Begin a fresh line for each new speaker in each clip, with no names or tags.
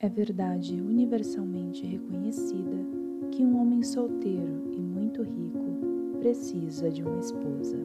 É verdade universalmente reconhecida que um homem solteiro e muito rico precisa de uma esposa.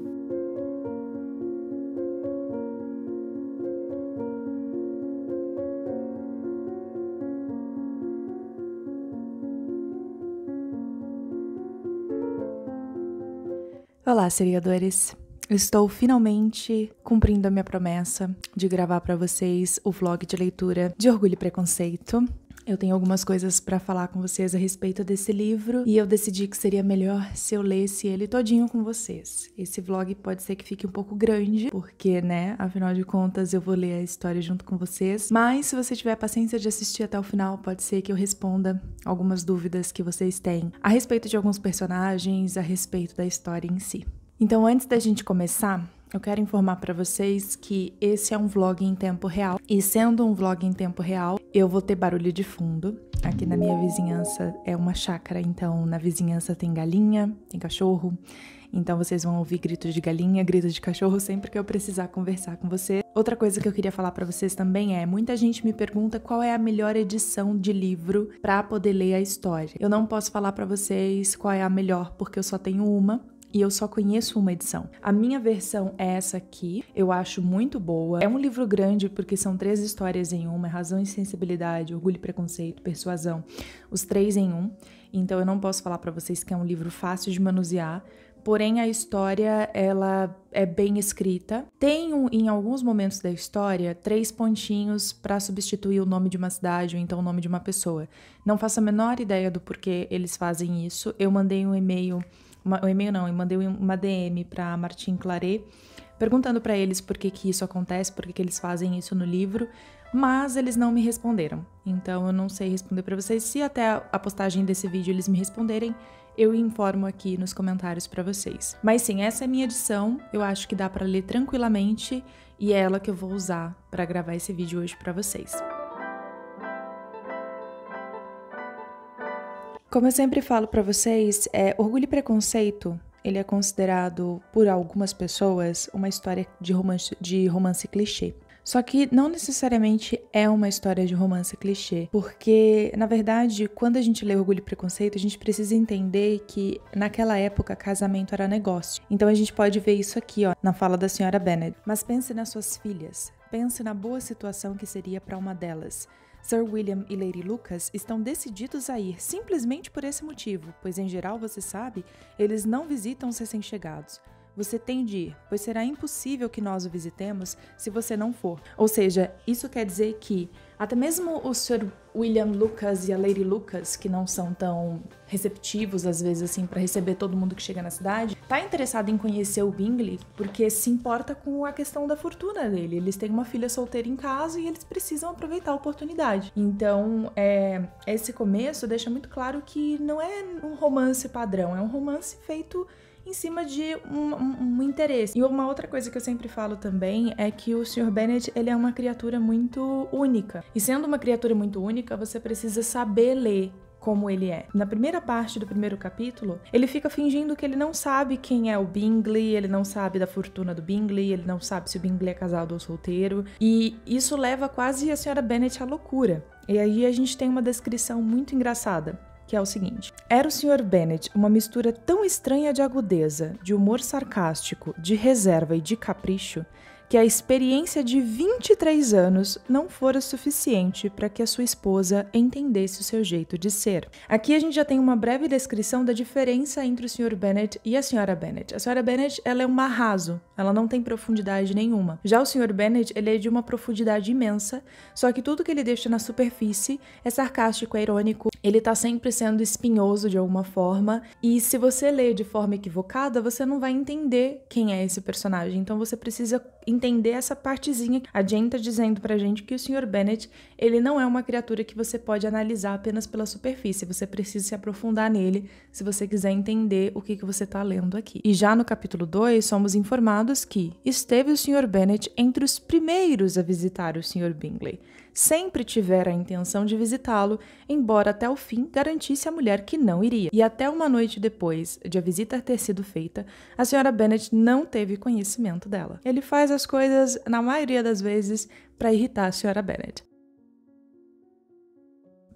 Olá, seriadores! Estou finalmente cumprindo a minha promessa de gravar para vocês o vlog de leitura de Orgulho e Preconceito. Eu tenho algumas coisas para falar com vocês a respeito desse livro e eu decidi que seria melhor se eu lesse ele todinho com vocês. Esse vlog pode ser que fique um pouco grande, porque, né, afinal de contas eu vou ler a história junto com vocês. Mas se você tiver paciência de assistir até o final, pode ser que eu responda algumas dúvidas que vocês têm a respeito de alguns personagens, a respeito da história em si. Então, antes da gente começar, eu quero informar para vocês que esse é um vlog em tempo real. E sendo um vlog em tempo real, eu vou ter barulho de fundo. Aqui na minha vizinhança é uma chácara, então na vizinhança tem galinha, tem cachorro. Então vocês vão ouvir gritos de galinha, gritos de cachorro sempre que eu precisar conversar com você. Outra coisa que eu queria falar para vocês também é, muita gente me pergunta qual é a melhor edição de livro para poder ler a história. Eu não posso falar para vocês qual é a melhor, porque eu só tenho uma. E eu só conheço uma edição. A minha versão é essa aqui, eu acho muito boa. É um livro grande porque são 3 histórias em uma, Razão e Sensibilidade, Orgulho e Preconceito, Persuasão, os 3 em um. Então eu não posso falar pra vocês que é um livro fácil de manusear, porém a história, ela é bem escrita. Tem em alguns momentos da história 3 pontinhos para substituir o nome de uma cidade ou então o nome de uma pessoa. Não faço a menor ideia do porquê eles fazem isso. Eu mandei um e-mail... eu mandei uma DM para Martin Claret, perguntando para eles por que isso acontece, por que eles fazem isso no livro, mas eles não me responderam. Então eu não sei responder para vocês. Se até a postagem desse vídeo eles me responderem, eu informo aqui nos comentários para vocês. Mas sim, essa é a minha edição, eu acho que dá para ler tranquilamente e é ela que eu vou usar para gravar esse vídeo hoje para vocês. Como eu sempre falo pra vocês, Orgulho e Preconceito, ele é considerado por algumas pessoas uma história de romance clichê. Só que não necessariamente é uma história de romance clichê, porque, na verdade, quando a gente lê Orgulho e Preconceito, a gente precisa entender que, naquela época, casamento era negócio. Então a gente pode ver isso aqui, ó, na fala da senhora Bennet. Mas pense nas suas filhas, pense na boa situação que seria para uma delas. Sir William e Lady Lucas estão decididos a ir simplesmente por esse motivo, pois em geral, você sabe, eles não visitam os recém-chegados. Você tem de ir, pois será impossível que nós o visitemos se você não for. Ou seja, isso quer dizer que até mesmo o Sir William Lucas e a Lady Lucas, que não são tão receptivos às vezes assim para receber todo mundo que chega na cidade, tá interessado em conhecer o Bingley porque se importa com a questão da fortuna dele. Eles têm uma filha solteira em casa e eles precisam aproveitar a oportunidade. Então, esse começo deixa muito claro que não é um romance padrão, é um romance feito em cima de um interesse. E uma outra coisa que eu sempre falo também é que o Sr. Bennet, ele é uma criatura muito única. E sendo uma criatura muito única, você precisa saber ler como ele é. Na primeira parte do primeiro capítulo, ele fica fingindo que ele não sabe quem é o Bingley, ele não sabe da fortuna do Bingley, ele não sabe se o Bingley é casado ou solteiro, e isso leva quase a Sra. Bennet à loucura. E aí a gente tem uma descrição muito engraçada, que é o seguinte: era o Sr. Bennet uma mistura tão estranha de agudeza, de humor sarcástico, de reserva e de capricho, que a experiência de 23 anos não fora suficiente para que a sua esposa entendesse o seu jeito de ser. Aqui a gente já tem uma breve descrição da diferença entre o Sr. Bennet e a Sra. Bennet. A Sra. Bennet, ela é um arraso, ela não tem profundidade nenhuma. Já o Sr. Bennet, ele é de uma profundidade imensa, só que tudo que ele deixa na superfície é sarcástico, é irônico, ele tá sempre sendo espinhoso de alguma forma, e se você lê de forma equivocada, você não vai entender quem é esse personagem, então você precisa entender essa partezinha. A Jane tá dizendo pra gente que o Sr. Bennet, ele não é uma criatura que você pode analisar apenas pela superfície, você precisa se aprofundar nele se você quiser entender o que você tá lendo aqui. E já no capítulo 2, somos informados que esteve o Sr. Bennet entre os primeiros a visitar o Sr. Bingley. Sempre tivera a intenção de visitá-lo, embora até o fim garantisse à mulher que não iria. E até uma noite depois de a visita ter sido feita, a Sra. Bennet não teve conhecimento dela. Ele faz as coisas, na maioria das vezes, para irritar a Sra. Bennet.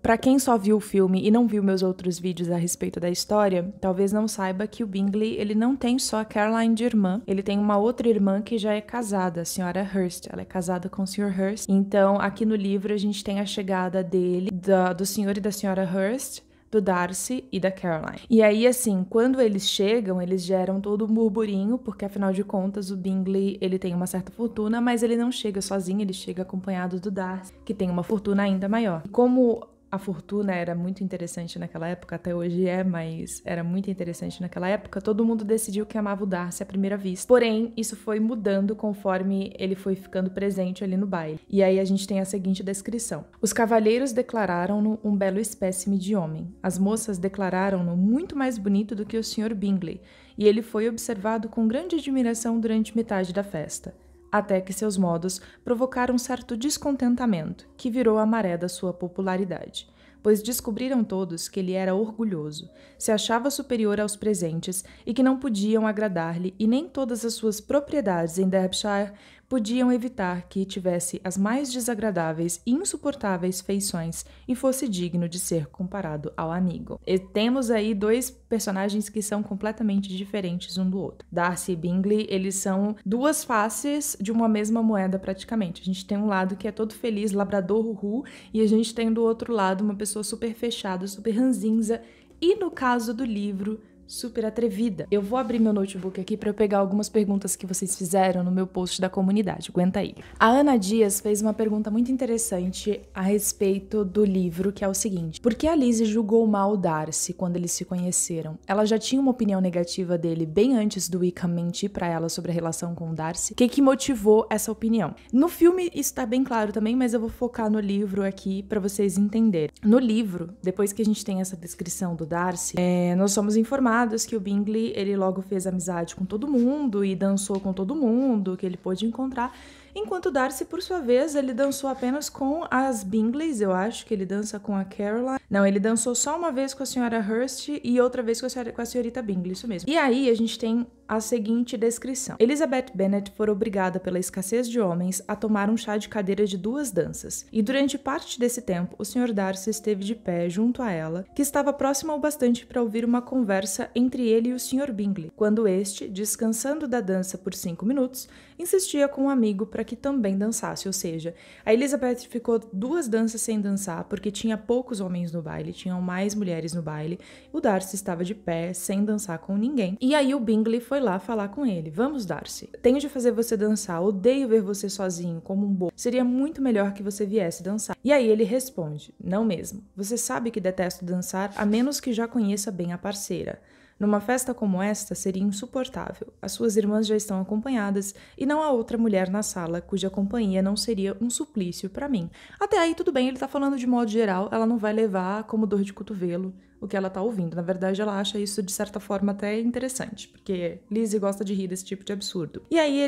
Pra quem só viu o filme e não viu meus outros vídeos a respeito da história, talvez não saiba que o Bingley, ele não tem só a Caroline de irmã, ele tem uma outra irmã que já é casada, a senhora Hurst. Ela é casada com o Sr. Hurst. Então, aqui no livro, a gente tem a chegada dele, do senhor e da senhora Hurst, do Darcy e da Caroline. E aí, assim, quando eles chegam, eles geram todo um burburinho, porque afinal de contas o Bingley, ele tem uma certa fortuna, mas ele não chega sozinho, ele chega acompanhado do Darcy, que tem uma fortuna ainda maior. Como a fortuna era muito interessante naquela época, até hoje é, mas era muito interessante naquela época, todo mundo decidiu que amava o Darcy à primeira vista. Porém, isso foi mudando conforme ele foi ficando presente ali no baile. E aí a gente tem a seguinte descrição. Os cavalheiros declararam-no um belo espécime de homem. As moças declararam-no muito mais bonito do que o Sr. Bingley, e ele foi observado com grande admiração durante metade da festa, até que seus modos provocaram um certo descontentamento, que virou a maré da sua popularidade, pois descobriram todos que ele era orgulhoso, se achava superior aos presentes e que não podiam agradar-lhe, e nem todas as suas propriedades em Derbyshire podiam evitar que tivesse as mais desagradáveis e insuportáveis feições e fosse digno de ser comparado ao amigo. E temos aí dois personagens que são completamente diferentes um do outro. Darcy e Bingley, eles são duas faces de uma mesma moeda praticamente. A gente tem um lado que é todo feliz, labrador, uhu, e a gente tem do outro lado uma pessoa super fechada, super ranzinza, e no caso do livro, super atrevida. Eu vou abrir meu notebook aqui para eu pegar algumas perguntas que vocês fizeram no meu post da comunidade. Aguenta aí. A Ana Dias fez uma pergunta muito interessante a respeito do livro, que é o seguinte: por que a Lizzie julgou mal o Darcy quando eles se conheceram? Ela já tinha uma opinião negativa dele bem antes do Wickham mentir para ela sobre a relação com o Darcy. O que motivou essa opinião? No filme isso tá bem claro também, mas eu vou focar no livro aqui para vocês entenderem. No livro, depois que a gente tem essa descrição do Darcy, nós somos informados que o Bingley, ele logo fez amizade com todo mundo e dançou com todo mundo que ele pôde encontrar, enquanto Darcy, por sua vez, ele dançou apenas com as Bingleys. Eu acho que ele dança com a Caroline. Não, ele dançou só uma vez com a senhora Hurst e outra vez com a senhorita Bingley, isso mesmo. E aí a gente tem a seguinte descrição. Elizabeth Bennet foi obrigada pela escassez de homens a tomar um chá de cadeira de 2 danças, e durante parte desse tempo o Sr. Darcy esteve de pé junto a ela, que estava próxima o bastante para ouvir uma conversa entre ele e o Sr. Bingley, quando este, descansando da dança por 5 minutos, insistia com um amigo para que também dançasse, ou seja, a Elizabeth ficou 2 danças sem dançar porque tinha poucos homens no baile, tinham mais mulheres no baile, o Darcy estava de pé, sem dançar com ninguém, e aí o Bingley foi lá falar com ele. Vamos, Darcy, tenho de fazer você dançar, odeio ver você sozinho, como um bobo, seria muito melhor que você viesse dançar. E aí ele responde, não mesmo, você sabe que detesto dançar a menos que já conheça bem a parceira. Numa festa como esta seria insuportável. As suas irmãs já estão acompanhadas e não há outra mulher na sala cuja companhia não seria um suplício para mim. Até aí tudo bem, ele tá falando de modo geral, ela não vai levar como dor de cotovelo o que ela tá ouvindo. Na verdade, ela acha isso de certa forma até interessante, porque Lizzie gosta de rir desse tipo de absurdo. E aí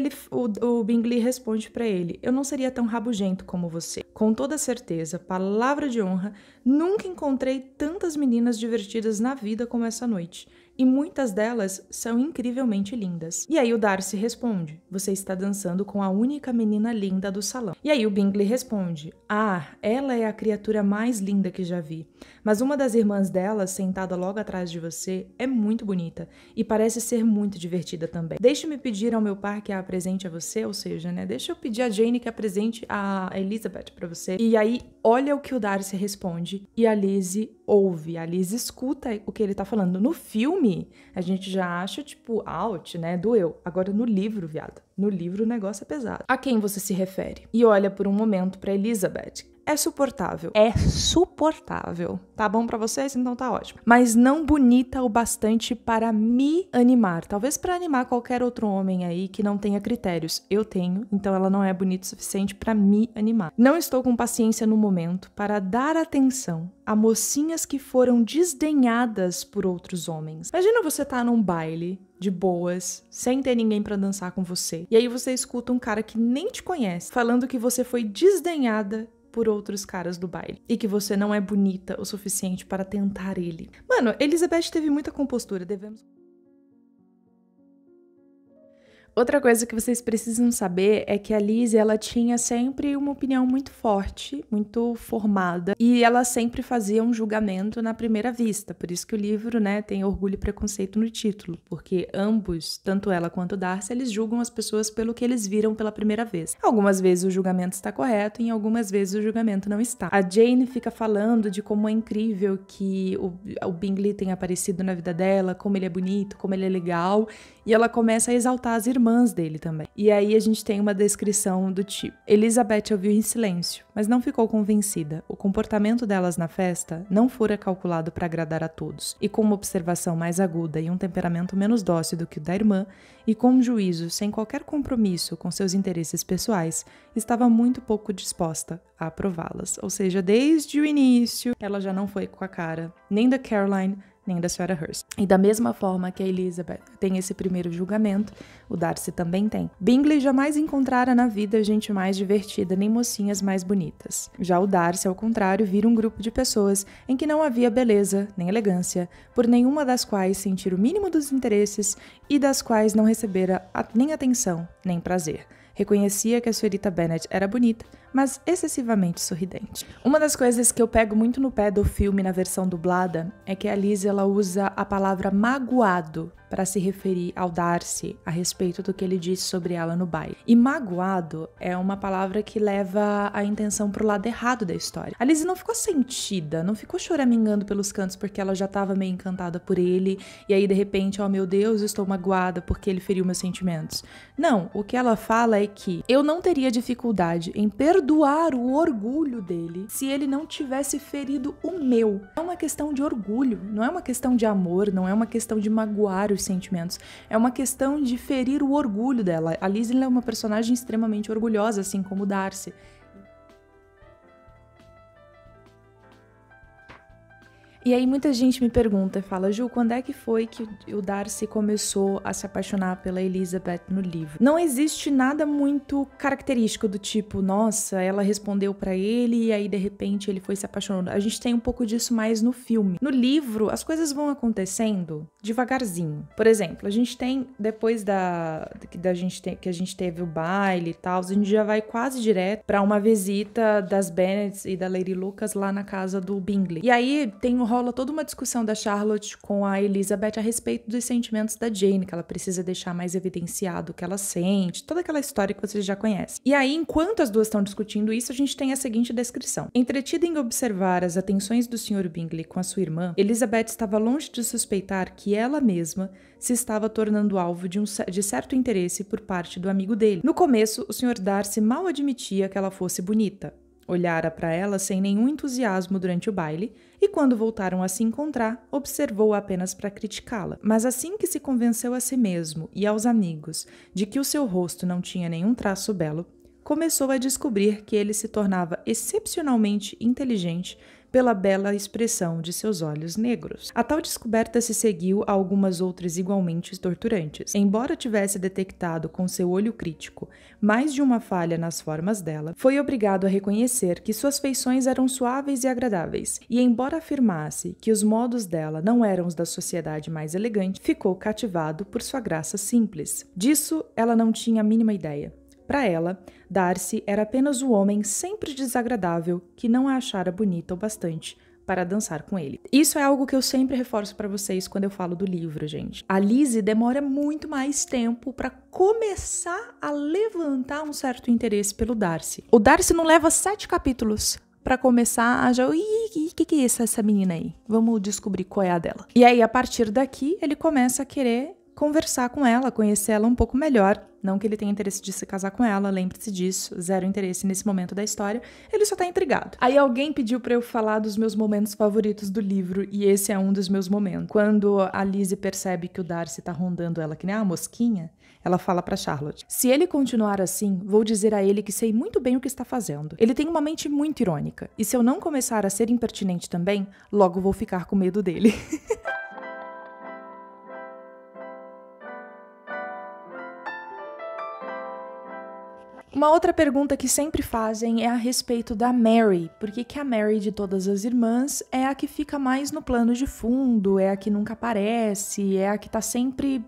o Bingley responde para ele, eu não seria tão rabugento como você. Com toda certeza, palavra de honra, nunca encontrei tantas meninas divertidas na vida como essa noite. E muitas delas são incrivelmente lindas. E aí o Darcy responde, você está dançando com a única menina linda do salão. E aí o Bingley responde, ah, ela é a criatura mais linda que já vi. Mas uma das irmãs dela, sentada logo atrás de você, é muito bonita e parece ser muito divertida também. Deixe-me pedir ao meu par que a apresente a você, ou seja, né, deixa eu pedir a Jane que apresente a Elizabeth para você. E aí, olha o que o Darcy responde e a Lizzie ouve, a Lizzie escuta o que ele tá falando. No filme, a gente já acha, tipo, out, né, doeu. Agora no livro, viado, no livro o negócio é pesado. A quem você se refere? E olha por um momento para Elizabeth. É suportável. É suportável. Tá bom pra vocês? Então tá ótimo. Mas não bonita o bastante para me animar. Talvez para animar qualquer outro homem aí que não tenha critérios. Eu tenho, então ela não é bonita o suficiente para me animar. Não estou com paciência no momento para dar atenção a mocinhas que foram desdenhadas por outros homens. Imagina você tá num baile de boas, sem ter ninguém pra dançar com você. E aí você escuta um cara que nem te conhece falando que você foi desdenhada por outros caras do baile e que você não é bonita o suficiente para tentar ele. Mano, Elizabeth teve muita compostura, devemos... Outra coisa que vocês precisam saber é que a Lizzie, ela tinha sempre uma opinião muito forte, muito formada, e ela sempre fazia um julgamento na primeira vista. Por isso que o livro, né, tem Orgulho e Preconceito no título, porque ambos, tanto ela quanto o Darcy, eles julgam as pessoas pelo que eles viram pela primeira vez. Algumas vezes o julgamento está correto e em algumas vezes o julgamento não está. A Jane fica falando de como é incrível que o Bingley tenha aparecido na vida dela, como ele é bonito, como ele é legal, e ela começa a exaltar as irmãs dele também. E aí a gente tem uma descrição do tipo: Elizabeth ouviu em silêncio, mas não ficou convencida. O comportamento delas na festa não fora calculado para agradar a todos. E com uma observação mais aguda e um temperamento menos dócil do que o da irmã, e com um juízo sem qualquer compromisso com seus interesses pessoais, estava muito pouco disposta a aprová-las. Ou seja, desde o início, ela já não foi com a cara nem da Caroline, nem da Sra. Hurst. E da mesma forma que a Elizabeth tem esse primeiro julgamento, o Darcy também tem. Bingley jamais encontrara na vida gente mais divertida nem mocinhas mais bonitas. Já o Darcy, ao contrário, vira um grupo de pessoas em que não havia beleza nem elegância, por nenhuma das quais sentir o mínimo dos interesses e das quais não recebera nem atenção nem prazer. Reconhecia que a senhorita Bennet era bonita, mas excessivamente sorridente. Uma das coisas que eu pego muito no pé do filme na versão dublada é que a Lizzie, ela usa a palavra magoado para se referir ao Darcy a respeito do que ele disse sobre ela no baile. E magoado é uma palavra que leva a intenção pro lado errado da história. A Lizzie não ficou sentida, não ficou choramingando pelos cantos porque ela já estava meio encantada por ele, e aí de repente, oh meu Deus, estou magoada porque ele feriu meus sentimentos. Não, o que ela fala é que eu não teria dificuldade em perdoar o orgulho dele se ele não tivesse ferido o meu. É uma questão de orgulho, não é uma questão de amor, não é uma questão de magoar os sentimentos, é uma questão de ferir o orgulho dela. A Lizzie é uma personagem extremamente orgulhosa, assim como o Darcy. E aí muita gente me pergunta e fala: Ju, quando é que foi que o Darcy começou a se apaixonar pela Elizabeth no livro? Não existe nada muito característico do tipo, nossa, ela respondeu pra ele e aí de repente ele foi se apaixonando. A gente tem um pouco disso mais no filme. No livro, as coisas vão acontecendo devagarzinho. Por exemplo, a gente tem, depois que a gente teve o baile e tal, a gente já vai quase direto pra uma visita das Bennets e da Lady Lucas lá na casa do Bingley. E aí rola toda uma discussão da Charlotte com a Elizabeth a respeito dos sentimentos da Jane, que ela precisa deixar mais evidenciado o que ela sente, toda aquela história que vocês já conhecem. E aí, enquanto as duas estão discutindo isso, a gente tem a seguinte descrição. Entretida em observar as atenções do Sr. Bingley com a sua irmã, Elizabeth estava longe de suspeitar que ela mesma se estava tornando alvo de certo interesse por parte do amigo dele. No começo, o Sr. Darcy mal admitia que ela fosse bonita. Olhara para ela sem nenhum entusiasmo durante o baile e, quando voltaram a se encontrar, observou-a apenas para criticá-la. Mas assim que se convenceu a si mesmo e aos amigos de que o seu rosto não tinha nenhum traço belo, começou a descobrir que ele se tornava excepcionalmente inteligente pela bela expressão de seus olhos negros. A tal descoberta se seguiu a algumas outras igualmente torturantes. Embora tivesse detectado com seu olho crítico mais de uma falha nas formas dela, foi obrigado a reconhecer que suas feições eram suaves e agradáveis, e embora afirmasse que os modos dela não eram os da sociedade mais elegante, ficou cativado por sua graça simples. Disso ela não tinha a mínima ideia. Para ela, Darcy era apenas o homem sempre desagradável que não a achara bonita o bastante para dançar com ele. Isso é algo que eu sempre reforço para vocês quando eu falo do livro, gente. A Lizzie demora muito mais tempo para começar a levantar um certo interesse pelo Darcy. O Darcy não leva 7 capítulos para começar a já... que é essa menina aí? Vamos descobrir qual é a dela. E aí, a partir daqui, ele começa a querer conversar com ela, conhecer ela um pouco melhor. Não que ele tenha interesse de se casar com ela, lembre-se disso, zero interesse nesse momento da história, ele só tá intrigado. Aí alguém pediu pra eu falar dos meus momentos favoritos do livro, e esse é um dos meus momentos. Quando a Lizzie percebe que o Darcy tá rondando ela que nem uma mosquinha, ela fala pra Charlotte: se ele continuar assim, vou dizer a ele que sei muito bem o que está fazendo. Ele tem uma mente muito irônica, e se eu não começar a ser impertinente também, logo vou ficar com medo dele. Uma outra pergunta que sempre fazem é a respeito da Mary. Por que a Mary de todas as irmãs é a que fica mais no plano de fundo, é a que nunca aparece, é a que tá sempre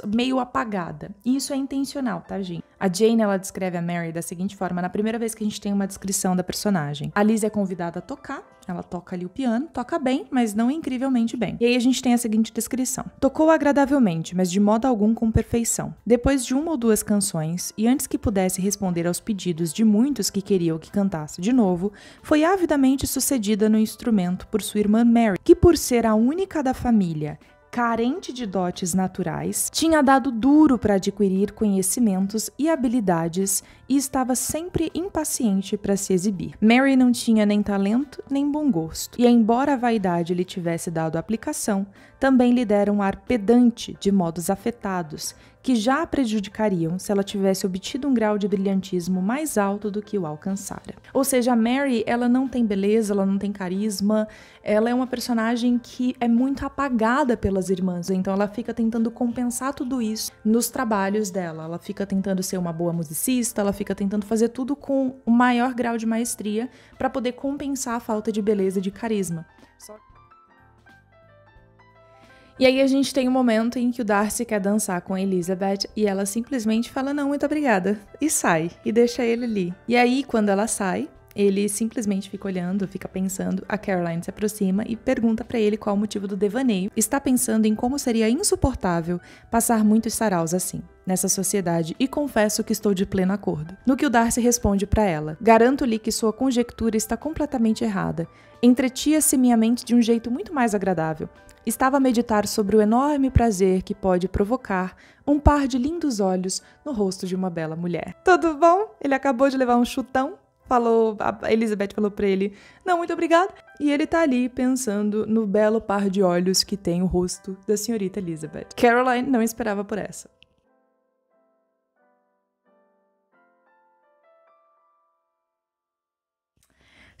meio apagada. E isso é intencional, tá, gente? A Jane, ela descreve a Mary da seguinte forma, na primeira vez que a gente tem uma descrição da personagem. A Liz é convidada a tocar, ela toca ali o piano, toca bem, mas não incrivelmente bem. E aí a gente tem a seguinte descrição. Tocou agradavelmente, mas de modo algum com perfeição. Depois de uma ou duas canções, e antes que pudesse responder aos pedidos de muitos que queriam que cantasse de novo, foi avidamente sucedida no instrumento por sua irmã Mary, que por ser a única da família carente de dotes naturais, tinha dado duro para adquirir conhecimentos e habilidades e estava sempre impaciente para se exibir. Mary não tinha nem talento nem bom gosto, e embora a vaidade lhe tivesse dado aplicação, também lhe dera um ar pedante de modos afetados, que já a prejudicariam se ela tivesse obtido um grau de brilhantismo mais alto do que o alcançara. Ou seja, a Mary, ela não tem beleza, ela não tem carisma, ela é uma personagem que é muito apagada pelas irmãs, então ela fica tentando compensar tudo isso nos trabalhos dela, ela fica tentando ser uma boa musicista, ela fica tentando fazer tudo com o maior grau de maestria para poder compensar a falta de beleza e de carisma. E aí a gente tem um momento em que o Darcy quer dançar com a Elizabeth e ela simplesmente fala não, muito obrigada, e sai, e deixa ele ali. E aí, quando ela sai, ele simplesmente fica olhando, fica pensando, a Caroline se aproxima e pergunta pra ele qual o motivo do devaneio. Está pensando em como seria insuportável passar muitos saraus assim, nessa sociedade, e confesso que estou de pleno acordo. No que o Darcy responde pra ela, garanto-lhe que sua conjectura está completamente errada. Entretia-se minha mente de um jeito muito mais agradável. Estava a meditar sobre o enorme prazer que pode provocar um par de lindos olhos no rosto de uma bela mulher. Tudo bom? Ele acabou de levar um chutão. A Elizabeth falou pra ele, não, muito obrigada. E ele tá ali pensando no belo par de olhos que tem o rosto da senhorita Elizabeth. Caroline não esperava por essa.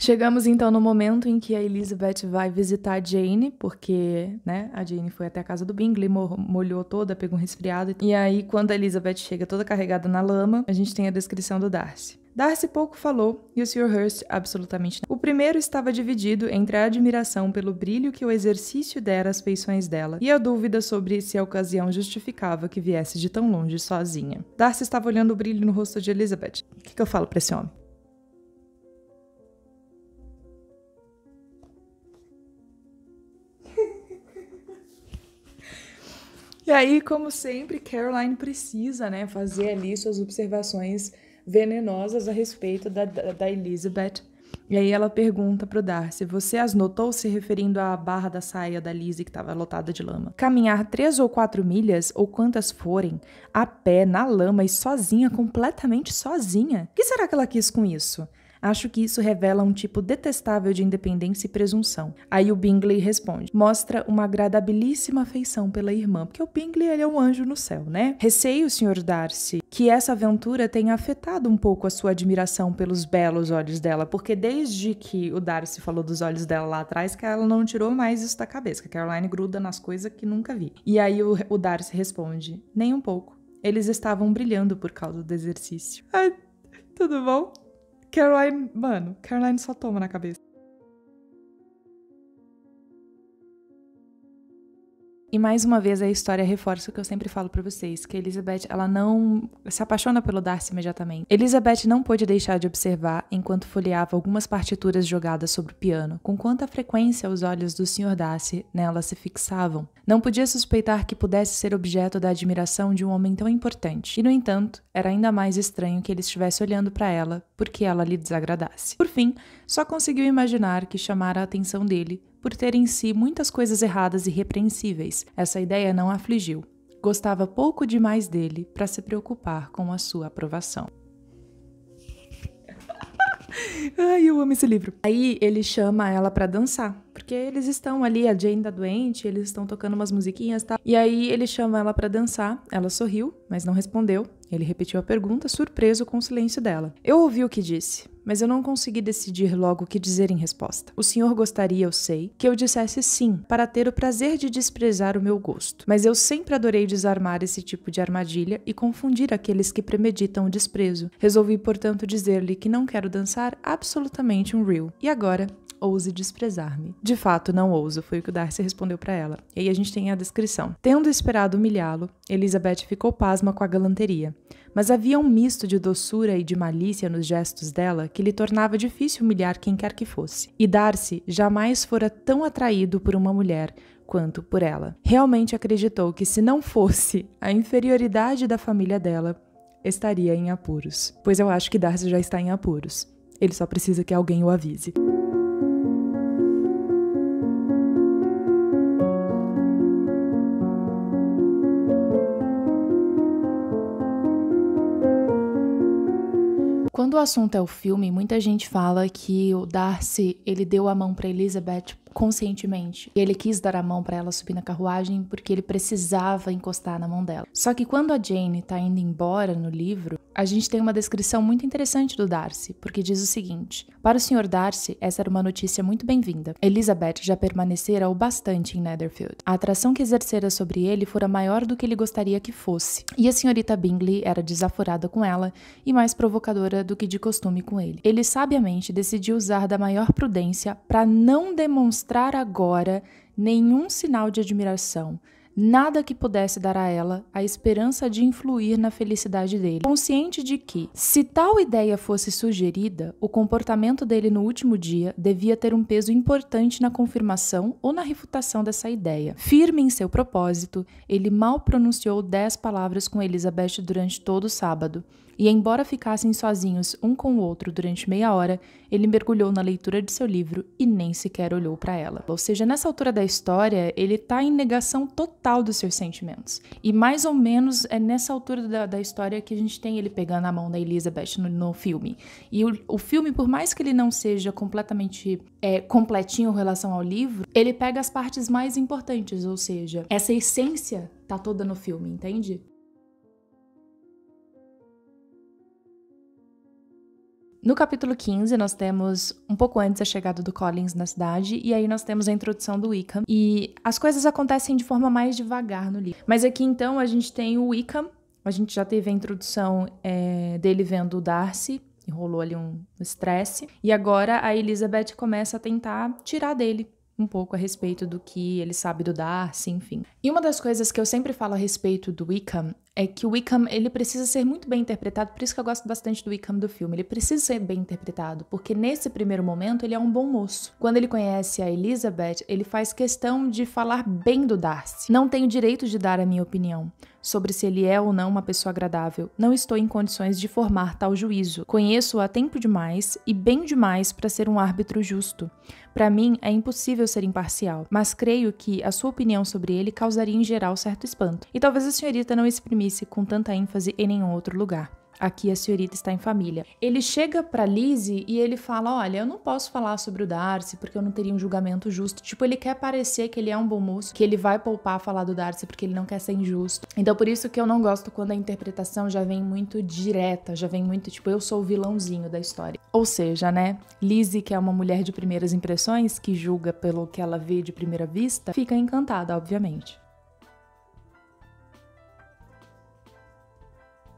Chegamos então no momento em que a Elizabeth vai visitar a Jane, porque, né, a Jane foi até a casa do Bingley, molhou toda, pegou um resfriado. E aí, quando a Elizabeth chega toda carregada na lama, a gente tem a descrição do Darcy. Darcy pouco falou e o Sr. Hurst absolutamente não. O primeiro estava dividido entre a admiração pelo brilho que o exercício dera às feições dela e a dúvida sobre se a ocasião justificava que viesse de tão longe sozinha. Darcy estava olhando o brilho no rosto de Elizabeth. O que eu falo pra esse homem? E aí, como sempre, Caroline precisa, né, fazer ali suas observações venenosas a respeito da Elizabeth. E aí ela pergunta pro Darcy, você as notou se referindo à barra da saia da Lizzie que estava lotada de lama? Caminhar 3 ou 4 milhas, ou quantas forem, a pé, na lama e sozinha, completamente sozinha? O que será que ela quis com isso? Acho que isso revela um tipo detestável de independência e presunção. Aí o Bingley responde, mostra uma agradabilíssima afeição pela irmã, porque o Bingley ele é um anjo no céu, né? Receio, Sr. Darcy, que essa aventura tenha afetado um pouco a sua admiração pelos belos olhos dela, porque desde que o Darcy falou dos olhos dela lá atrás, que ela não tirou mais isso da cabeça, que a Caroline gruda nas coisas que nunca vi. E aí o Darcy responde, nem um pouco. Eles estavam brilhando por causa do exercício. Ai, tudo bom? Caroline só toma na cabeça. E mais uma vez a história reforça o que eu sempre falo pra vocês, que a Elizabeth, ela não se apaixona pelo Darcy imediatamente. Elizabeth não pôde deixar de observar, enquanto folheava algumas partituras jogadas sobre o piano, com quanta frequência os olhos do Sr. Darcy nela se fixavam. Não podia suspeitar que pudesse ser objeto da admiração de um homem tão importante. E, no entanto, era ainda mais estranho que ele estivesse olhando para ela porque ela lhe desagradasse. Por fim, só conseguiu imaginar que chamara a atenção dele por ter em si muitas coisas erradas e repreensíveis. Essa ideia não a afligiu. Gostava pouco demais dele para se preocupar com a sua aprovação. Ai, eu amo esse livro. Aí ele chama ela pra dançar, porque eles estão ali, a Jane tá doente, eles estão tocando umas musiquinhas e tal. E aí ele chama ela pra dançar, ela sorriu, mas não respondeu. Ele repetiu a pergunta, surpreso com o silêncio dela. Eu ouvi o que disse, mas eu não consegui decidir logo o que dizer em resposta. O senhor gostaria, eu sei, que eu dissesse sim, para ter o prazer de desprezar o meu gosto. Mas eu sempre adorei desarmar esse tipo de armadilha e confundir aqueles que premeditam o desprezo. Resolvi, portanto, dizer-lhe que não quero dançar absolutamente um reel. E agora, ouse desprezar-me. De fato, não ouso, foi o que o Darcy respondeu para ela. E aí a gente tem a descrição. Tendo esperado humilhá-lo, Elizabeth ficou pasma com a galanteria. Mas havia um misto de doçura e de malícia nos gestos dela que lhe tornava difícil humilhar quem quer que fosse. E Darcy jamais fora tão atraído por uma mulher quanto por ela. Realmente acreditou que se não fosse a inferioridade da família dela, estaria em apuros. Pois eu acho que Darcy já está em apuros. Ele só precisa que alguém o avise. Quando o assunto é o filme, muita gente fala que o Darcy, ele deu a mão para Elizabeth conscientemente. Ele quis dar a mão para ela subir na carruagem porque ele precisava encostar na mão dela. Só que quando a Jane tá indo embora no livro, a gente tem uma descrição muito interessante do Darcy, porque diz o seguinte: para o Sr. Darcy, essa era uma notícia muito bem-vinda. Elizabeth já permanecera o bastante em Netherfield. A atração que exercera sobre ele fora maior do que ele gostaria que fosse. E a senhorita Bingley era desaforada com ela e mais provocadora do que de costume com ele. Ele sabiamente decidiu usar da maior prudência para não demonstrar agora nenhum sinal de admiração, nada que pudesse dar a ela a esperança de influir na felicidade dele. Consciente de que, se tal ideia fosse sugerida, o comportamento dele no último dia devia ter um peso importante na confirmação ou na refutação dessa ideia. Firme em seu propósito, ele mal pronunciou 10 palavras com Elizabeth durante todo o sábado. E embora ficassem sozinhos um com o outro durante meia hora, ele mergulhou na leitura de seu livro e nem sequer olhou para ela. Ou seja, nessa altura da história, ele tá em negação total dos seus sentimentos. E mais ou menos é nessa altura da história que a gente tem ele pegando a mão da Elizabeth no filme. E o filme, por mais que ele não seja completamente completinho em relação ao livro, ele pega as partes mais importantes, ou seja, essa essência tá toda no filme, entende? No capítulo 15, nós temos um pouco antes a chegada do Collins na cidade, e aí nós temos a introdução do Wickham, e as coisas acontecem de forma mais devagar no livro. Mas aqui, então, a gente tem o Wickham, a gente já teve a introdução dele vendo o Darcy, e rolou ali um estresse, e agora a Elizabeth começa a tentar tirar dele um pouco a respeito do que ele sabe do Darcy, enfim. E uma das coisas que eu sempre falo a respeito do Wickham é que o Wickham, ele precisa ser muito bem interpretado, por isso que eu gosto bastante do Wickham do filme. Ele precisa ser bem interpretado, porque nesse primeiro momento ele é um bom moço. Quando ele conhece a Elizabeth, ele faz questão de falar bem do Darcy. Não tenho direito de dar a minha opinião sobre se ele é ou não uma pessoa agradável. Não estou em condições de formar tal juízo. Conheço-o há tempo demais e bem demais para ser um árbitro justo. Para mim, é impossível ser imparcial, mas creio que a sua opinião sobre ele causaria em geral certo espanto. E talvez a senhorita não exprimisse com tanta ênfase em nenhum outro lugar. Aqui a senhorita está em família. Ele chega pra Lizzie e ele fala: olha, eu não posso falar sobre o Darcy porque eu não teria um julgamento justo. Tipo, ele quer parecer que ele é um bom moço, que ele vai poupar falar do Darcy porque ele não quer ser injusto. Então por isso que eu não gosto quando a interpretação já vem muito direta, já vem muito tipo, eu sou o vilãozinho da história. Ou seja, né, Lizzie, que é uma mulher de primeiras impressões, que julga pelo que ela vê de primeira vista, fica encantada, obviamente.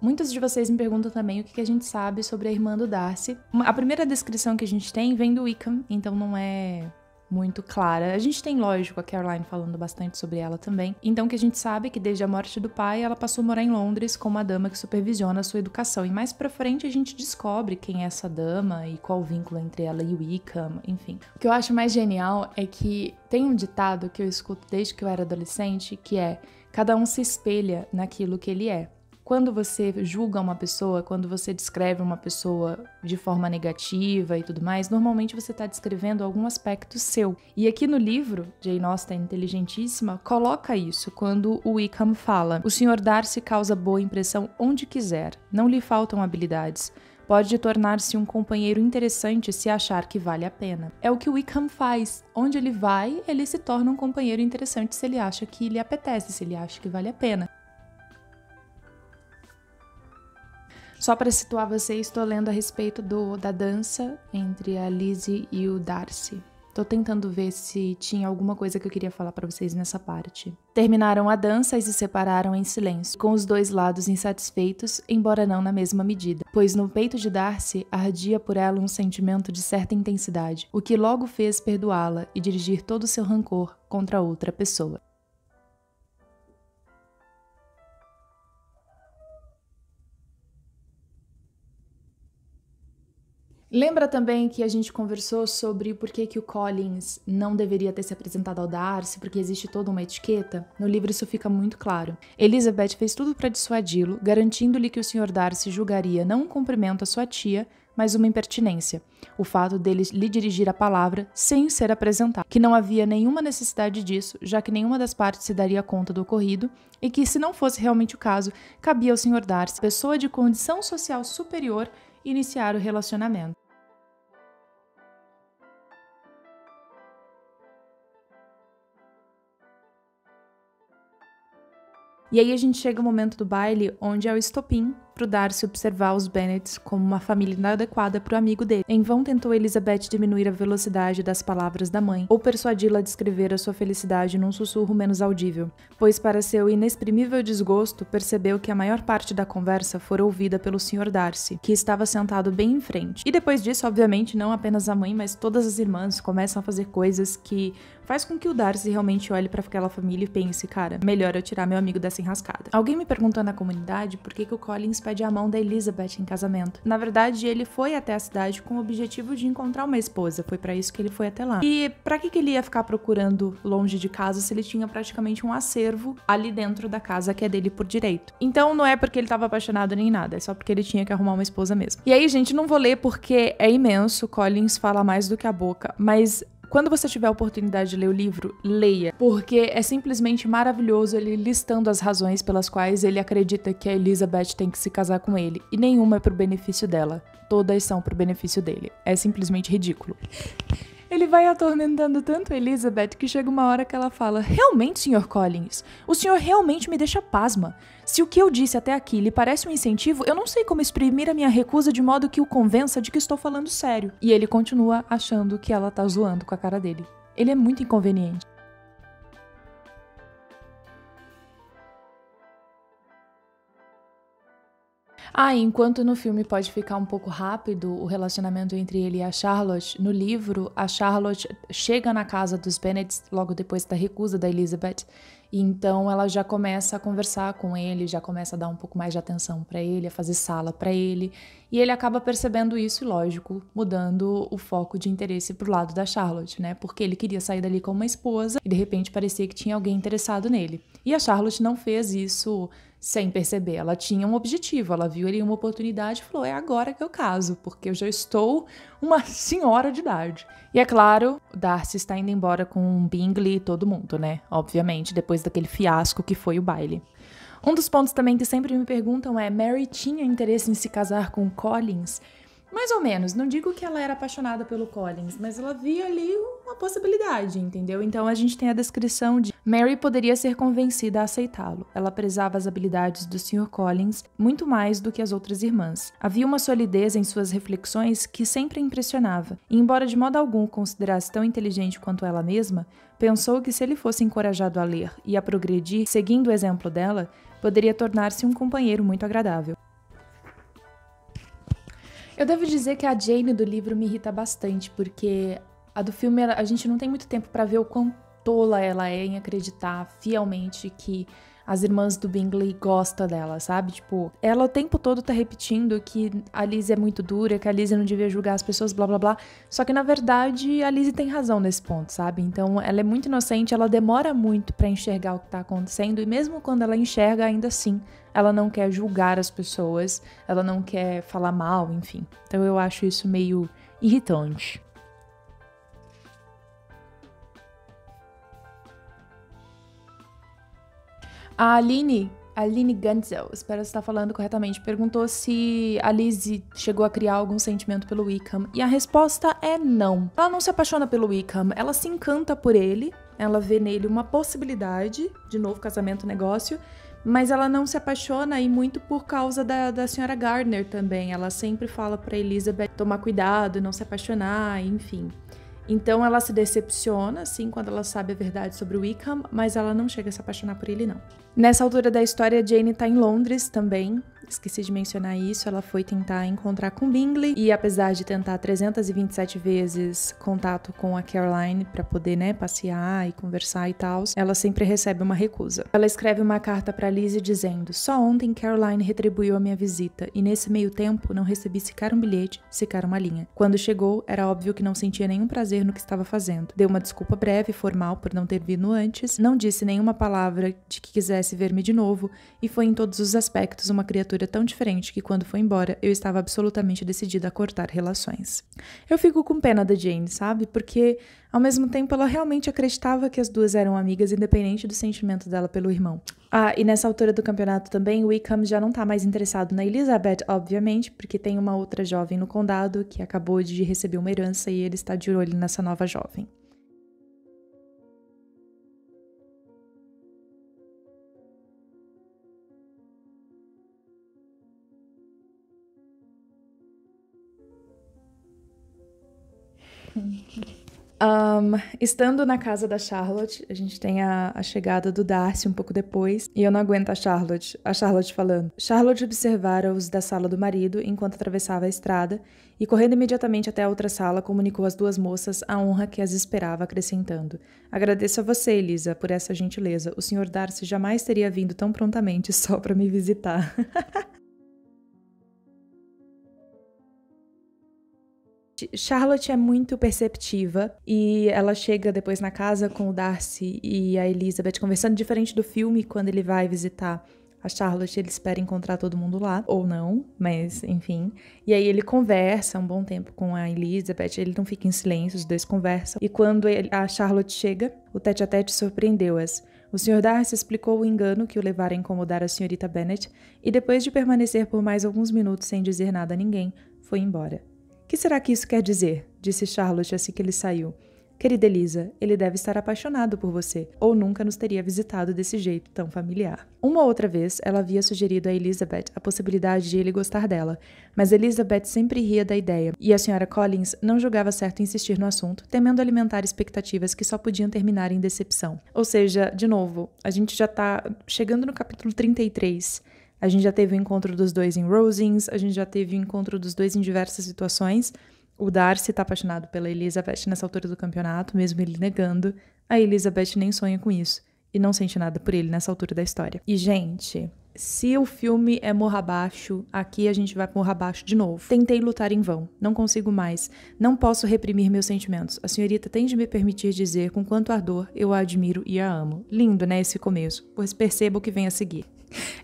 Muitos de vocês me perguntam também o que a gente sabe sobre a irmã do Darcy. A primeira descrição que a gente tem vem do Wickham, então não é muito clara. A gente tem, lógico, a Caroline falando bastante sobre ela também. Então o que a gente sabe é que desde a morte do pai, ela passou a morar em Londres com uma dama que supervisiona a sua educação. E mais pra frente a gente descobre quem é essa dama e qual o vínculo entre ela e o Wickham, enfim. O que eu acho mais genial é que tem um ditado que eu escuto desde que eu era adolescente, que é: cada um se espelha naquilo que ele é. Quando você julga uma pessoa, quando você descreve uma pessoa de forma negativa e tudo mais, normalmente você está descrevendo algum aspecto seu. E aqui no livro, Jane Austen, inteligentíssima, coloca isso quando o Wickham fala: o Sr. Darcy causa boa impressão onde quiser, não lhe faltam habilidades. Pode tornar-se um companheiro interessante se achar que vale a pena. É o que o Wickham faz. Onde ele vai, ele se torna um companheiro interessante se ele acha que lhe apetece, se ele acha que vale a pena. Só para situar vocês, estou lendo a respeito da dança entre a Lizzie e o Darcy. Tô tentando ver se tinha alguma coisa que eu queria falar pra vocês nessa parte. Terminaram a dança e se separaram em silêncio, com os dois lados insatisfeitos, embora não na mesma medida, pois no peito de Darcy ardia por ela um sentimento de certa intensidade, o que logo fez perdoá-la e dirigir todo o seu rancor contra outra pessoa. Lembra também que a gente conversou sobre por que o Collins não deveria ter se apresentado ao Darcy, porque existe toda uma etiqueta? No livro isso fica muito claro. Elizabeth fez tudo para dissuadi-lo, garantindo-lhe que o Sr. Darcy julgaria não um cumprimento à sua tia, mas uma impertinência. O fato dele lhe dirigir a palavra sem ser apresentado, que não havia nenhuma necessidade disso, já que nenhuma das partes se daria conta do ocorrido, e que, se não fosse realmente o caso, cabia ao Sr. Darcy, pessoa de condição social superior, iniciar o relacionamento. E aí a gente chega ao momento do baile, onde é o estopim pro Darcy observar os Bennets como uma família inadequada pro amigo dele. Em vão tentou Elizabeth diminuir a velocidade das palavras da mãe, ou persuadi-la a descrever a sua felicidade num sussurro menos audível, pois para seu inexprimível desgosto, percebeu que a maior parte da conversa fora ouvida pelo Sr. Darcy, que estava sentado bem em frente. E depois disso, obviamente, não apenas a mãe, mas todas as irmãs começam a fazer coisas que faz com que o Darcy realmente olhe para aquela família e pense, cara, melhor eu tirar meu amigo dessa enrascada. Alguém me perguntou na comunidade por que o Collins pede a mão da Elizabeth em casamento. Na verdade, ele foi até a cidade com o objetivo de encontrar uma esposa, foi para isso que ele foi até lá. E pra que ele ia ficar procurando longe de casa se ele tinha praticamente um acervo ali dentro da casa que é dele por direito? Então não é porque ele tava apaixonado nem nada, é só porque ele tinha que arrumar uma esposa mesmo. E aí, gente, não vou ler porque é imenso, Collins fala mais do que a boca, mas quando você tiver a oportunidade de ler o livro, leia, porque é simplesmente maravilhoso ele listando as razões pelas quais ele acredita que a Elizabeth tem que se casar com ele, e nenhuma é pro benefício dela, todas são pro benefício dele. É simplesmente ridículo. Ele vai atormentando tanto a Elizabeth que chega uma hora que ela fala: realmente, Sr. Collins, o senhor realmente me deixa pasma. Se o que eu disse até aqui lhe parece um incentivo, eu não sei como exprimir a minha recusa de modo que o convença de que estou falando sério. E ele continua achando que ela tá zoando com a cara dele. Ele é muito inconveniente. Enquanto no filme pode ficar um pouco rápido o relacionamento entre ele e a Charlotte, no livro, a Charlotte chega na casa dos Bennets logo depois da recusa da Elizabeth, e então ela já começa a conversar com ele, já começa a dar um pouco mais de atenção pra ele, a fazer sala pra ele, e ele acaba percebendo isso e, lógico, mudando o foco de interesse pro lado da Charlotte, né? Porque ele queria sair dali com uma esposa e de repente parecia que tinha alguém interessado nele. E a Charlotte não fez isso sem perceber, ela tinha um objetivo, ela viu ali uma oportunidade e falou: é agora que eu caso, porque eu já estou uma senhora de idade. E é claro, o Darcy está indo embora com o Bingley e todo mundo, né? Obviamente, depois daquele fiasco que foi o baile. Um dos pontos também que sempre me perguntam é: Mary tinha interesse em se casar com Collins? Mais ou menos, não digo que ela era apaixonada pelo Collins, mas ela via ali uma possibilidade, entendeu? Então a gente tem a descrição de Mary poderia ser convencida a aceitá-lo. Ela prezava as habilidades do Sr. Collins muito mais do que as outras irmãs. Havia uma solidez em suas reflexões que sempre a impressionava, e embora de modo algum o considerasse tão inteligente quanto ela mesma, pensou que se ele fosse encorajado a ler e a progredir, seguindo o exemplo dela, poderia tornar-se um companheiro muito agradável. Eu devo dizer que a Jane do livro me irrita bastante, porque a do filme a gente não tem muito tempo pra ver o quão tola ela é em acreditar fielmente que as irmãs do Bingley gostam dela, sabe? Tipo, ela o tempo todo tá repetindo que a Lizzie é muito dura, que a Lizzie não devia julgar as pessoas, blá blá blá. Só que na verdade a Lizzie tem razão nesse ponto, sabe? Então ela é muito inocente, ela demora muito pra enxergar o que tá acontecendo, e mesmo quando ela enxerga, ainda assim, ela não quer julgar as pessoas, ela não quer falar mal, enfim. Então eu acho isso meio irritante. A Aline Gunzel, espero estar falando corretamente, perguntou se a Lizzie chegou a criar algum sentimento pelo Wickham, e a resposta é não. Ela não se apaixona pelo Wickham, ela se encanta por ele, ela vê nele uma possibilidade, de novo casamento, negócio, Mas ela não se apaixona, e muito por causa da senhora Gardner também. Ela sempre fala pra Elizabeth tomar cuidado, não se apaixonar, enfim. Então ela se decepciona, assim, quando ela sabe a verdade sobre o Wickham, mas ela não chega a se apaixonar por ele, não. Nessa altura da história, Jane tá em Londres também. Esqueci de mencionar isso, ela foi tentar encontrar com Bingley, e apesar de tentar 327 vezes contato com a Caroline pra poder, né, passear e conversar e tal, ela sempre recebe uma recusa. Ela escreve uma carta pra Lizzie dizendo: só ontem Caroline retribuiu a minha visita, e nesse meio tempo não recebi sequer um bilhete, sequer uma linha. Quando chegou, era óbvio que não sentia nenhum prazer no que estava fazendo. Deu uma desculpa breve e formal por não ter vindo antes, não disse nenhuma palavra de que quisesse ver-me de novo, e foi em todos os aspectos uma criatura tão diferente que quando foi embora eu estava absolutamente decidida a cortar relações. Eu fico com pena da Jane, sabe? Porque ao mesmo tempo ela realmente acreditava que as duas eram amigas, independente do sentimento dela pelo irmão. Ah, e nessa altura do campeonato também, o Wickham já não tá mais interessado na Elizabeth, obviamente, porque tem uma outra jovem no condado que acabou de receber uma herança e ele está de olho nessa nova jovem. Estando na casa da Charlotte, a gente tem a chegada do Darcy um pouco depois, e eu não aguento a Charlotte falando. Charlotte observara-os da sala do marido enquanto atravessava a estrada, e correndo imediatamente até a outra sala, comunicou às duas moças a honra que as esperava, acrescentando: agradeço a você, Elisa, por essa gentileza. O Sr. Darcy jamais teria vindo tão prontamente só para me visitar. Charlotte é muito perceptiva e ela chega depois na casa com o Darcy e a Elizabeth conversando, diferente do filme, quando ele vai visitar a Charlotte, ele espera encontrar todo mundo lá, ou não, mas enfim. E aí ele conversa um bom tempo com a Elizabeth, ele não fica em silêncio, os dois conversam. E quando a Charlotte chega, o tete-a-tete surpreendeu-as. O Sr. Darcy explicou o engano que o levara a incomodar a senhorita Bennet e depois de permanecer por mais alguns minutos sem dizer nada a ninguém, foi embora. Que será que isso quer dizer? Disse Charlotte assim que ele saiu. Querida Elisa, ele deve estar apaixonado por você, ou nunca nos teria visitado desse jeito tão familiar. Uma outra vez, ela havia sugerido a Elizabeth a possibilidade de ele gostar dela, mas Elizabeth sempre ria da ideia, e a Sra. Collins não julgava certo insistir no assunto, temendo alimentar expectativas que só podiam terminar em decepção. Ou seja, de novo, a gente já tá chegando no capítulo 33. A gente já teve o encontro dos dois em Rosings, a gente já teve o encontro dos dois em diversas situações. O Darcy tá apaixonado pela Elizabeth nessa altura do campeonato, mesmo ele negando. A Elizabeth nem sonha com isso e não sente nada por ele nessa altura da história. E, gente, se o filme é morra abaixo, aqui a gente vai morra abaixo de novo. Tentei lutar em vão, não consigo mais. Não posso reprimir meus sentimentos. A senhorita tem de me permitir dizer com quanto ardor eu a admiro e a amo. Lindo, né, esse começo, pois perceba o que vem a seguir.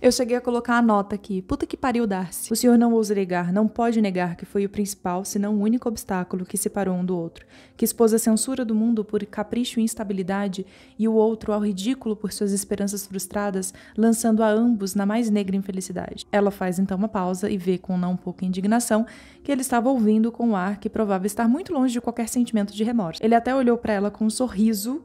Eu cheguei a colocar a nota aqui. Puta que pariu, Darcy. O senhor não ousa negar, não pode negar que foi o principal, se não o único obstáculo que separou um do outro. Que expôs a censura do mundo por capricho e instabilidade e o outro ao ridículo por suas esperanças frustradas, lançando a ambos na mais negra infelicidade. Ela faz então uma pausa e vê com não pouca indignação que ele estava ouvindo com um ar que provava estar muito longe de qualquer sentimento de remorso. Ele até olhou para ela com um sorriso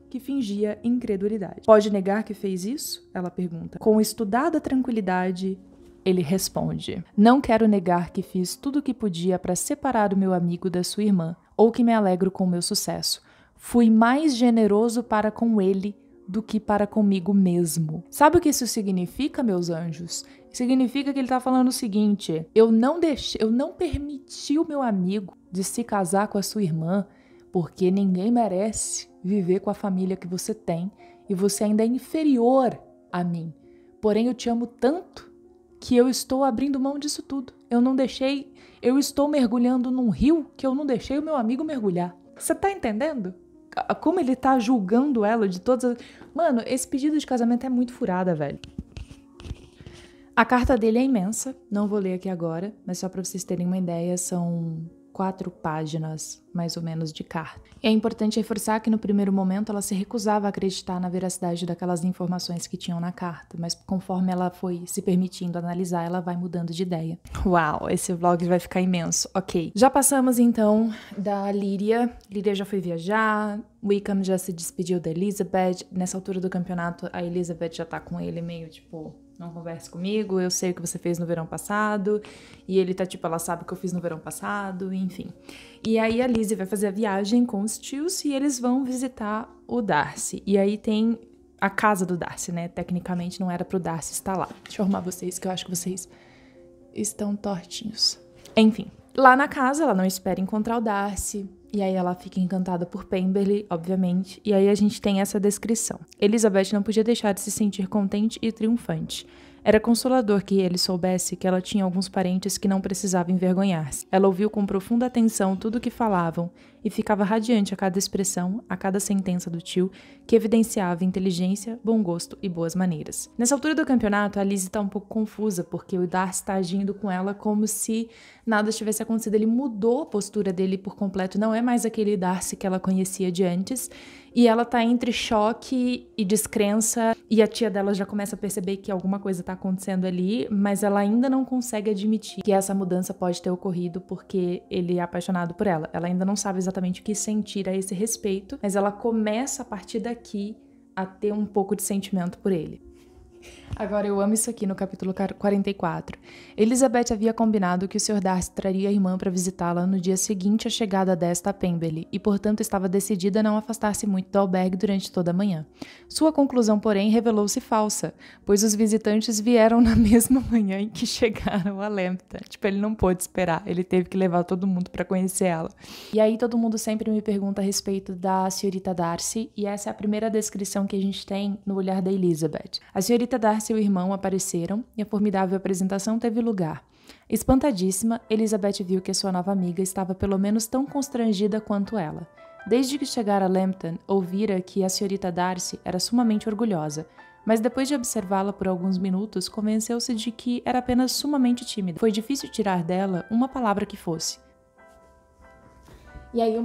que fingia incredulidade. Pode negar que fez isso? Ela pergunta. Com estudada tranquilidade, ele responde: não quero negar que fiz tudo o que podia para separar o meu amigo da sua irmã, ou que me alegro com o meu sucesso. Fui mais generoso para com ele do que para comigo mesmo. Sabe o que isso significa, meus anjos? Significa que ele tá falando o seguinte: eu não permiti o meu amigo de se casar com a sua irmã, porque ninguém merece viver com a família que você tem e você ainda é inferior a mim. Porém, eu te amo tanto que eu estou abrindo mão disso tudo. Eu estou mergulhando num rio que eu não deixei o meu amigo mergulhar. Você tá entendendo? Como ele tá julgando ela de todas as... Mano, esse pedido de casamento é muito furada, velho. A carta dele é imensa, não vou ler aqui agora, mas só pra vocês terem uma ideia, são 4 páginas, mais ou menos, de carta. E é importante reforçar que no primeiro momento ela se recusava a acreditar na veracidade daquelas informações que tinham na carta, mas conforme ela foi se permitindo analisar, ela vai mudando de ideia. Uau, esse vlog vai ficar imenso. Ok. Já passamos então da Lyria. Lyria já foi viajar, Wickham já se despediu da Elizabeth. Nessa altura do campeonato, a Elizabeth já tá com ele meio tipo, não converse comigo, eu sei o que você fez no verão passado. E ele tá tipo, ela sabe o que eu fiz no verão passado, enfim. E aí a Lizzie vai fazer a viagem com os tios e eles vão visitar o Darcy. E aí tem a casa do Darcy, né? Tecnicamente não era pro Darcy estar lá. Deixa eu arrumar vocês, que eu acho que vocês estão tortinhos. Enfim, lá na casa ela não espera encontrar o Darcy. E aí ela fica encantada por Pemberley, obviamente. E aí a gente tem essa descrição. Elizabeth não podia deixar de se sentir contente e triunfante. Era consolador que ele soubesse que ela tinha alguns parentes que não precisavam envergonhar-se. Ela ouviu com profunda atenção tudo o que falavam e ficava radiante a cada expressão, a cada sentença do tio, que evidenciava inteligência, bom gosto e boas maneiras. Nessa altura do campeonato, a Lizzie está um pouco confusa, porque o Darcy está agindo com ela como se nada tivesse acontecido. Ele mudou a postura dele por completo, não é mais aquele Darcy que ela conhecia de antes, e ela tá entre choque e descrença, e a tia dela já começa a perceber que alguma coisa tá acontecendo ali, mas ela ainda não consegue admitir que essa mudança pode ter ocorrido porque ele é apaixonado por ela. Ela ainda não sabe exatamente o que sentir a esse respeito, mas ela começa a partir daqui a ter um pouco de sentimento por ele. Agora eu amo isso aqui no capítulo 44. Elizabeth havia combinado que o Sr. Darcy traria a irmã para visitá-la no dia seguinte à chegada desta a Pemberley e, portanto, estava decidida a não afastar-se muito do albergue durante toda a manhã. Sua conclusão, porém, revelou-se falsa, pois os visitantes vieram na mesma manhã em que chegaram a Lambton. Tipo, ele não pôde esperar, ele teve que levar todo mundo para conhecer ela. E aí todo mundo sempre me pergunta a respeito da senhorita Darcy, e essa é a primeira descrição que a gente tem no olhar da Elizabeth. A senhorita Darcy e o irmão apareceram e a formidável apresentação teve lugar. Espantadíssima, Elizabeth viu que a sua nova amiga estava pelo menos tão constrangida quanto ela. Desde que chegara a Lambton, ouvira que a senhorita Darcy era sumamente orgulhosa, mas depois de observá-la por alguns minutos, convenceu-se de que era apenas sumamente tímida. Foi difícil tirar dela uma palavra que fosse. E aí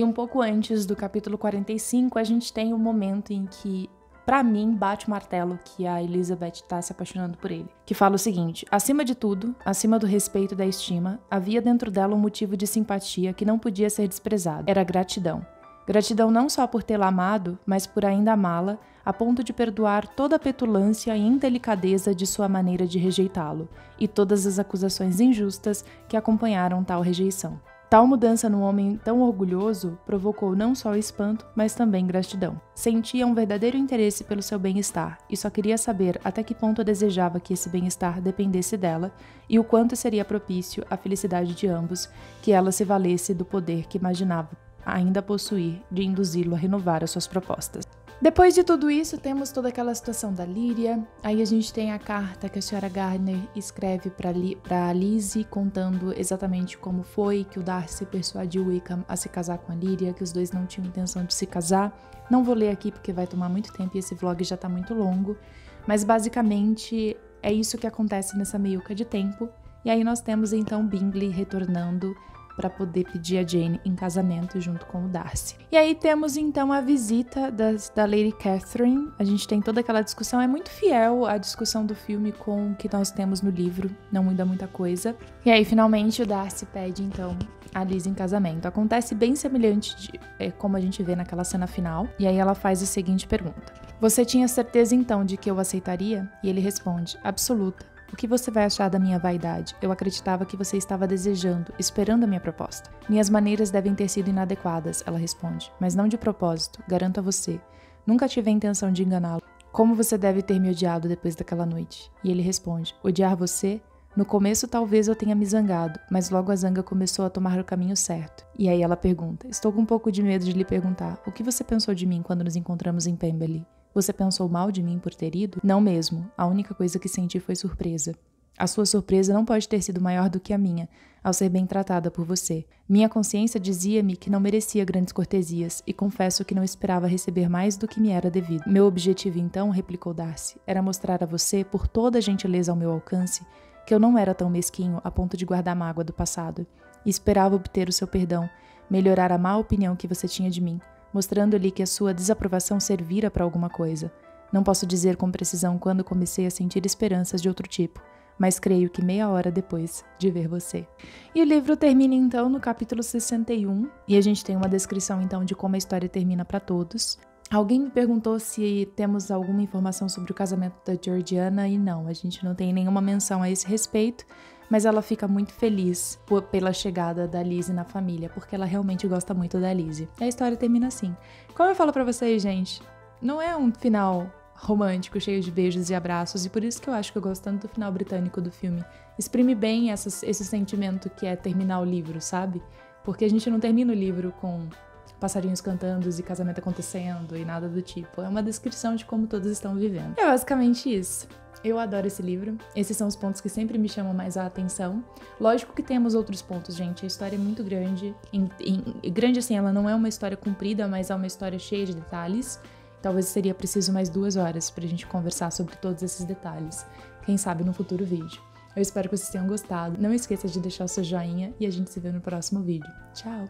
um pouco antes do capítulo 45, a gente tem um momento em que, pra mim, bate o martelo que a Elizabeth tá se apaixonando por ele. Que fala o seguinte: acima de tudo, acima do respeito e da estima, havia dentro dela um motivo de simpatia que não podia ser desprezado. Era gratidão. Gratidão não só por tê-la amado, mas por ainda amá-la, a ponto de perdoar toda a petulância e indelicadeza de sua maneira de rejeitá-lo, e todas as acusações injustas que acompanharam tal rejeição. Tal mudança num homem tão orgulhoso provocou não só espanto, mas também gratidão. Sentia um verdadeiro interesse pelo seu bem-estar e só queria saber até que ponto desejava que esse bem-estar dependesse dela e o quanto seria propício à felicidade de ambos que ela se valesse do poder que imaginava ainda possuir de induzi-lo a renovar as suas propostas. Depois de tudo isso, temos toda aquela situação da Lyria. Aí a gente tem a carta que a senhora Gardner escreve para Lizzie, contando exatamente como foi que o Darcy persuadiu Wickham a se casar com a Lyria, que os dois não tinham intenção de se casar. Não vou ler aqui porque vai tomar muito tempo e esse vlog já tá muito longo, mas basicamente é isso que acontece nessa meiuca de tempo. E aí nós temos então Bingley retornando para poder pedir a Jane em casamento junto com o Darcy. E aí temos então a visita da Lady Catherine. A gente tem toda aquela discussão, é muito fiel à discussão do filme com o que nós temos no livro, não muda muita coisa. E aí finalmente o Darcy pede então a Liz em casamento. Acontece bem semelhante como a gente vê naquela cena final. E aí ela faz a seguinte pergunta: você tinha certeza então de que eu aceitaria? E ele responde: absoluta. O que você vai achar da minha vaidade? Eu acreditava que você estava desejando, esperando a minha proposta. Minhas maneiras devem ter sido inadequadas, ela responde, mas não de propósito, garanto a você. Nunca tive a intenção de enganá-lo. Como você deve ter me odiado depois daquela noite? E ele responde: odiar você? No começo talvez eu tenha me zangado, mas logo a zanga começou a tomar o caminho certo. E aí ela pergunta: estou com um pouco de medo de lhe perguntar, o que você pensou de mim quando nos encontramos em Pemberley? Você pensou mal de mim por ter ido? Não mesmo. A única coisa que senti foi surpresa. A sua surpresa não pode ter sido maior do que a minha, ao ser bem tratada por você. Minha consciência dizia-me que não merecia grandes cortesias, e confesso que não esperava receber mais do que me era devido. Meu objetivo, então, replicou Darcy, era mostrar a você, por toda a gentileza ao meu alcance, que eu não era tão mesquinho a ponto de guardar mágoa do passado, e esperava obter o seu perdão, melhorar a má opinião que você tinha de mim, mostrando-lhe que a sua desaprovação servira para alguma coisa. Não posso dizer com precisão quando comecei a sentir esperanças de outro tipo, mas creio que meia hora depois de ver você. E o livro termina então no capítulo 61, e a gente tem uma descrição então de como a história termina para todos. Alguém me perguntou se temos alguma informação sobre o casamento da Georgiana, e não, a gente não tem nenhuma menção a esse respeito, mas ela fica muito feliz pela chegada da Lizzie na família, porque ela realmente gosta muito da Lizzie. E a história termina assim. Como eu falo pra vocês, gente, não é um final romântico, cheio de beijos e abraços, e por isso que eu acho que eu gosto tanto do final britânico do filme. Exprime bem esse sentimento que é terminar o livro, sabe? Porque a gente não termina o livro com passarinhos cantando e casamento acontecendo e nada do tipo. É uma descrição de como todos estão vivendo. É basicamente isso. Eu adoro esse livro. Esses são os pontos que sempre me chamam mais a atenção. Lógico que temos outros pontos, gente. A história é muito grande. Grande assim, ela não é uma história comprida, mas é uma história cheia de detalhes. Talvez seria preciso mais 2 horas pra gente conversar sobre todos esses detalhes. Quem sabe no futuro vídeo. Eu espero que vocês tenham gostado. Não esqueça de deixar o seu joinha e a gente se vê no próximo vídeo. Tchau!